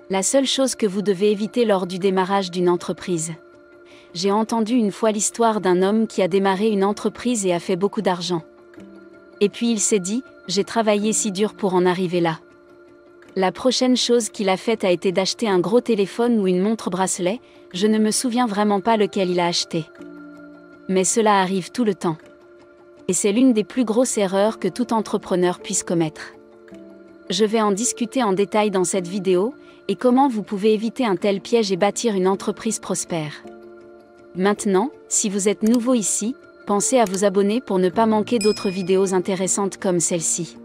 La seule chose que vous devez éviter lors du démarrage d'une entreprise. J'ai entendu une fois l'histoire d'un homme qui a démarré une entreprise et a fait beaucoup d'argent. Et puis il s'est dit, j'ai travaillé si dur pour en arriver là. La prochaine chose qu'il a faite a été d'acheter un gros téléphone ou une montre-bracelet, je ne me souviens vraiment pas lequel il a acheté. Mais cela arrive tout le temps. Et c'est l'une des plus grosses erreurs que tout entrepreneur puisse commettre. Je vais en discuter en détail dans cette vidéo, et comment vous pouvez éviter un tel piège et bâtir une entreprise prospère. Maintenant, si vous êtes nouveau ici, pensez à vous abonner pour ne pas manquer d'autres vidéos intéressantes comme celle-ci.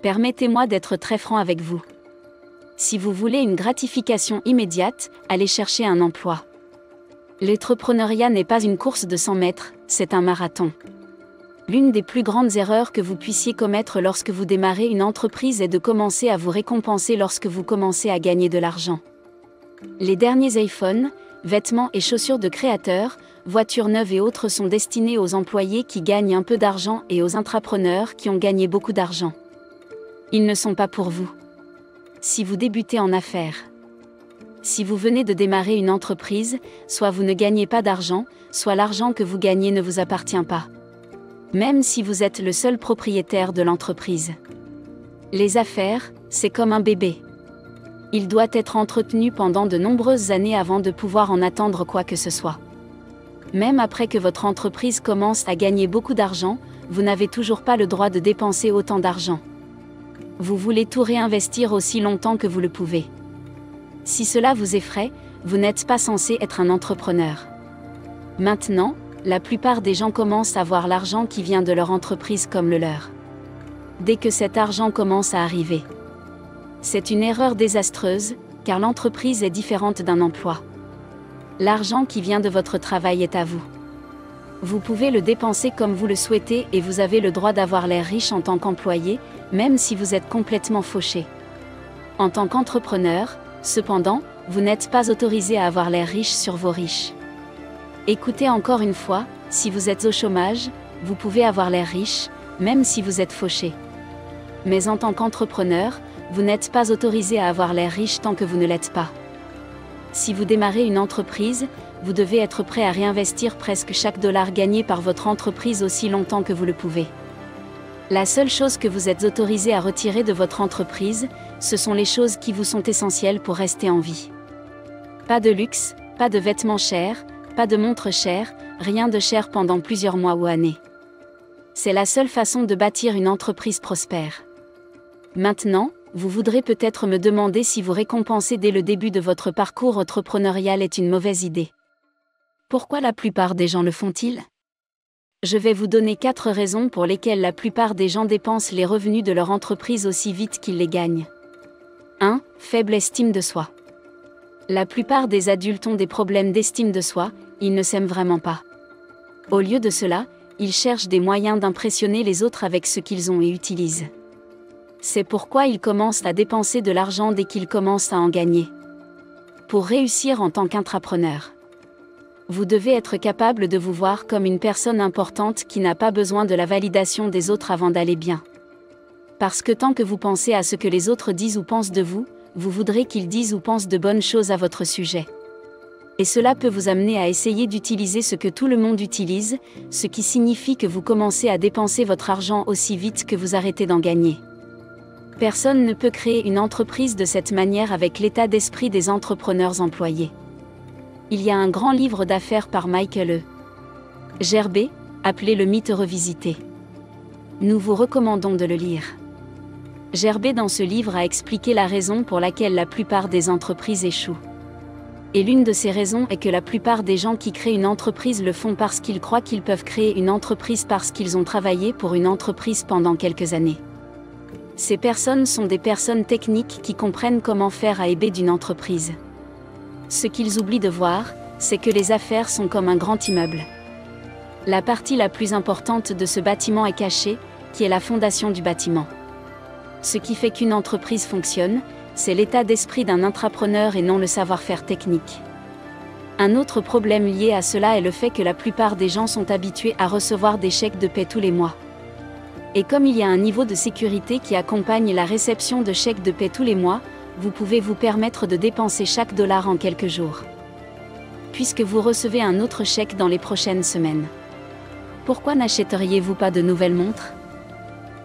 Permettez-moi d'être très franc avec vous. Si vous voulez une gratification immédiate, allez chercher un emploi. L'entrepreneuriat n'est pas une course de 100 mètres, c'est un marathon. L'une des plus grandes erreurs que vous puissiez commettre lorsque vous démarrez une entreprise est de commencer à vous récompenser lorsque vous commencez à gagner de l'argent. Les derniers iPhones, vêtements et chaussures de créateurs, voitures neuves et autres sont destinés aux employés qui gagnent un peu d'argent et aux intrapreneurs qui ont gagné beaucoup d'argent. Ils ne sont pas pour vous. Si vous débutez en affaires, si vous venez de démarrer une entreprise, soit vous ne gagnez pas d'argent, soit l'argent que vous gagnez ne vous appartient pas. Même si vous êtes le seul propriétaire de l'entreprise. Les affaires, c'est comme un bébé. Il doit être entretenu pendant de nombreuses années avant de pouvoir en attendre quoi que ce soit. Même après que votre entreprise commence à gagner beaucoup d'argent, vous n'avez toujours pas le droit de dépenser autant d'argent. Vous voulez tout réinvestir aussi longtemps que vous le pouvez. Si cela vous effraie, vous n'êtes pas censé être un entrepreneur. Maintenant, la plupart des gens commencent à voir l'argent qui vient de leur entreprise comme le leur. Dès que cet argent commence à arriver. C'est une erreur désastreuse, car l'entreprise est différente d'un emploi. L'argent qui vient de votre travail est à vous. Vous pouvez le dépenser comme vous le souhaitez et vous avez le droit d'avoir l'air riche en tant qu'employé, même si vous êtes complètement fauché. En tant qu'entrepreneur, cependant, vous n'êtes pas autorisé à avoir l'air riche sur vos riches. Écoutez encore une fois, si vous êtes au chômage, vous pouvez avoir l'air riche, même si vous êtes fauché. Mais en tant qu'entrepreneur, vous n'êtes pas autorisé à avoir l'air riche tant que vous ne l'êtes pas. Si vous démarrez une entreprise, vous devez être prêt à réinvestir presque chaque dollar gagné par votre entreprise aussi longtemps que vous le pouvez. La seule chose que vous êtes autorisé à retirer de votre entreprise, ce sont les choses qui vous sont essentielles pour rester en vie. Pas de luxe, pas de vêtements chers, pas de montres chères, rien de cher pendant plusieurs mois ou années. C'est la seule façon de bâtir une entreprise prospère. Maintenant, vous voudrez peut-être me demander si vous récompenser dès le début de votre parcours entrepreneurial est une mauvaise idée. Pourquoi la plupart des gens le font-ils ? Je vais vous donner 4 raisons pour lesquelles la plupart des gens dépensent les revenus de leur entreprise aussi vite qu'ils les gagnent. 1. Faible estime de soi. La plupart des adultes ont des problèmes d'estime de soi, ils ne s'aiment vraiment pas. Au lieu de cela, ils cherchent des moyens d'impressionner les autres avec ce qu'ils ont et utilisent. C'est pourquoi ils commencent à dépenser de l'argent dès qu'ils commencent à en gagner. Pour réussir en tant qu'intrapreneur, vous devez être capable de vous voir comme une personne importante qui n'a pas besoin de la validation des autres avant d'aller bien. Parce que tant que vous pensez à ce que les autres disent ou pensent de vous, vous voudrez qu'ils disent ou pensent de bonnes choses à votre sujet. Et cela peut vous amener à essayer d'utiliser ce que tout le monde utilise, ce qui signifie que vous commencez à dépenser votre argent aussi vite que vous arrêtez d'en gagner. Personne ne peut créer une entreprise de cette manière avec l'état d'esprit des entrepreneurs employés. Il y a un grand livre d'affaires par Michael E. Gerber, appelé Le mythe revisité. Nous vous recommandons de le lire. Gerber dans ce livre a expliqué la raison pour laquelle la plupart des entreprises échouent. Et l'une de ces raisons est que la plupart des gens qui créent une entreprise le font parce qu'ils croient qu'ils peuvent créer une entreprise parce qu'ils ont travaillé pour une entreprise pendant quelques années. Ces personnes sont des personnes techniques qui comprennent comment faire à eBay d'une entreprise. Ce qu'ils oublient de voir, c'est que les affaires sont comme un grand immeuble. La partie la plus importante de ce bâtiment est cachée, qui est la fondation du bâtiment. Ce qui fait qu'une entreprise fonctionne, c'est l'état d'esprit d'un intrapreneur et non le savoir-faire technique. Un autre problème lié à cela est le fait que la plupart des gens sont habitués à recevoir des chèques de paie tous les mois. Et comme il y a un niveau de sécurité qui accompagne la réception de chèques de paie tous les mois, vous pouvez vous permettre de dépenser chaque dollar en quelques jours. Puisque vous recevez un autre chèque dans les prochaines semaines. Pourquoi n'achèteriez-vous pas de nouvelles montres?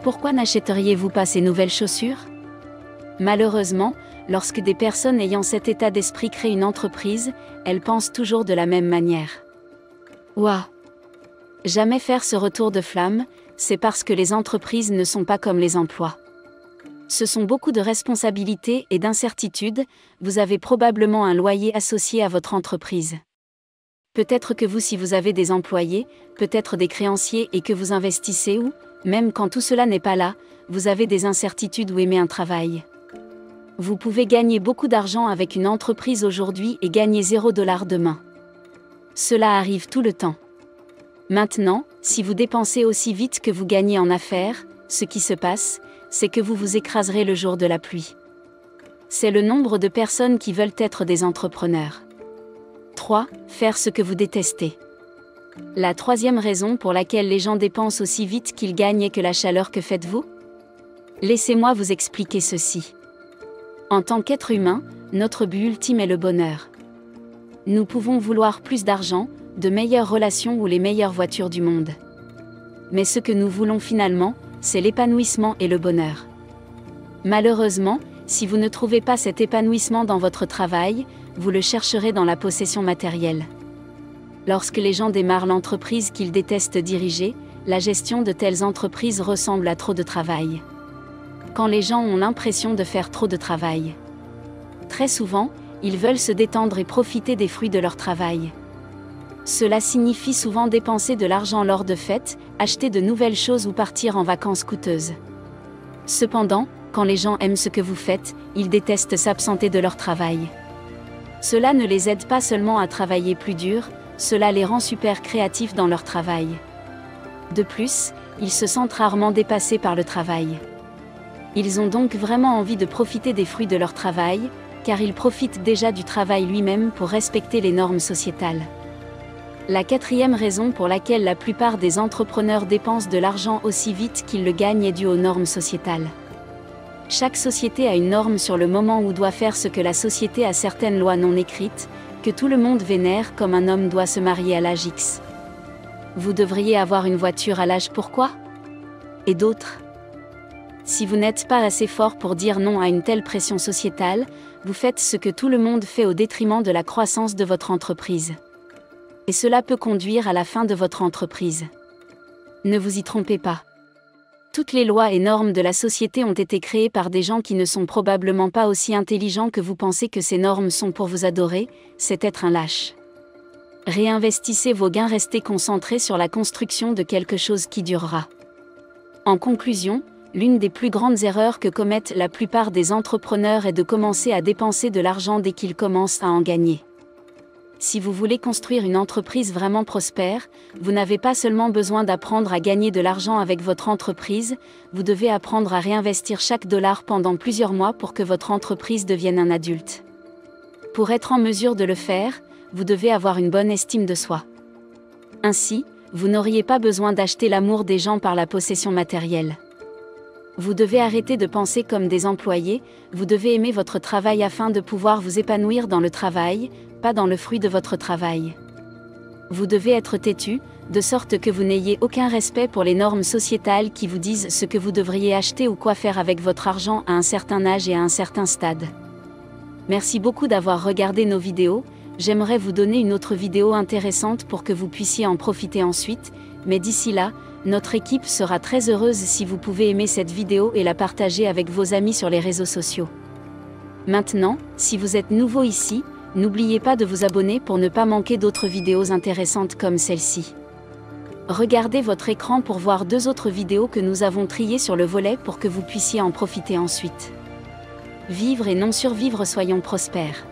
Pourquoi n'achèteriez-vous pas ces nouvelles chaussures? Malheureusement, lorsque des personnes ayant cet état d'esprit créent une entreprise, elles pensent toujours de la même manière. Ouah! Jamais faire ce retour de flamme, c'est parce que les entreprises ne sont pas comme les emplois. Ce sont beaucoup de responsabilités et d'incertitudes, vous avez probablement un loyer associé à votre entreprise. Peut-être que vous, si vous avez des employés, peut-être des créanciers et que vous investissez ou, même quand tout cela n'est pas là, vous avez des incertitudes ou aimez un travail. Vous pouvez gagner beaucoup d'argent avec une entreprise aujourd'hui et gagner 0 $ demain. Cela arrive tout le temps. Maintenant, si vous dépensez aussi vite que vous gagnez en affaires, ce qui se passe, c'est que vous vous écraserez le jour de la pluie. C'est le nombre de personnes qui veulent être des entrepreneurs. 3. Faire ce que vous détestez. La troisième raison pour laquelle les gens dépensent aussi vite qu'ils gagnent est que la chaleur. Que faites-vous? Laissez-moi vous expliquer ceci. En tant qu'être humain, notre but ultime est le bonheur. Nous pouvons vouloir plus d'argent, de meilleures relations ou les meilleures voitures du monde. Mais ce que nous voulons finalement, c'est l'épanouissement et le bonheur. Malheureusement, si vous ne trouvez pas cet épanouissement dans votre travail, vous le chercherez dans la possession matérielle. Lorsque les gens démarrent l'entreprise qu'ils détestent diriger, la gestion de telles entreprises ressemble à trop de travail. Quand les gens ont l'impression de faire trop de travail. Très souvent, ils veulent se détendre et profiter des fruits de leur travail. Cela signifie souvent dépenser de l'argent lors de fêtes, acheter de nouvelles choses ou partir en vacances coûteuses. Cependant, quand les gens aiment ce que vous faites, ils détestent s'absenter de leur travail. Cela ne les aide pas seulement à travailler plus dur, cela les rend super créatifs dans leur travail. De plus, ils se sentent rarement dépassés par le travail. Ils ont donc vraiment envie de profiter des fruits de leur travail, car ils profitent déjà du travail lui-même pour respecter les normes sociétales. La quatrième raison pour laquelle la plupart des entrepreneurs dépensent de l'argent aussi vite qu'ils le gagnent est due aux normes sociétales. Chaque société a une norme sur le moment où doit faire ce que la société a certaines lois non écrites, que tout le monde vénère comme un homme doit se marier à l'âge X. Vous devriez avoir une voiture à l'âge pourquoi? Et d'autres. Si vous n'êtes pas assez fort pour dire non à une telle pression sociétale, vous faites ce que tout le monde fait au détriment de la croissance de votre entreprise. Et cela peut conduire à la fin de votre entreprise. Ne vous y trompez pas. Toutes les lois et normes de la société ont été créées par des gens qui ne sont probablement pas aussi intelligents que vous pensez que ces normes sont pour vous adorer, c'est être un lâche. Réinvestissez vos gains, restez concentrés sur la construction de quelque chose qui durera. En conclusion, l'une des plus grandes erreurs que commettent la plupart des entrepreneurs est de commencer à dépenser de l'argent dès qu'ils commencent à en gagner. Si vous voulez construire une entreprise vraiment prospère, vous n'avez pas seulement besoin d'apprendre à gagner de l'argent avec votre entreprise, vous devez apprendre à réinvestir chaque dollar pendant plusieurs mois pour que votre entreprise devienne un adulte. Pour être en mesure de le faire, vous devez avoir une bonne estime de soi. Ainsi, vous n'auriez pas besoin d'acheter l'amour des gens par la possession matérielle. Vous devez arrêter de penser comme des employés, vous devez aimer votre travail afin de pouvoir vous épanouir dans le travail, pas dans le fruit de votre travail. Vous devez être têtu, de sorte que vous n'ayez aucun respect pour les normes sociétales qui vous disent ce que vous devriez acheter ou quoi faire avec votre argent à un certain âge et à un certain stade. Merci beaucoup d'avoir regardé nos vidéos, j'aimerais vous donner une autre vidéo intéressante pour que vous puissiez en profiter ensuite, mais d'ici là, notre équipe sera très heureuse si vous pouvez aimer cette vidéo et la partager avec vos amis sur les réseaux sociaux. Maintenant, si vous êtes nouveau ici, n'oubliez pas de vous abonner pour ne pas manquer d'autres vidéos intéressantes comme celle-ci. Regardez votre écran pour voir 2 autres vidéos que nous avons triées sur le volet pour que vous puissiez en profiter ensuite. Vivre et non survivre, soyons prospères.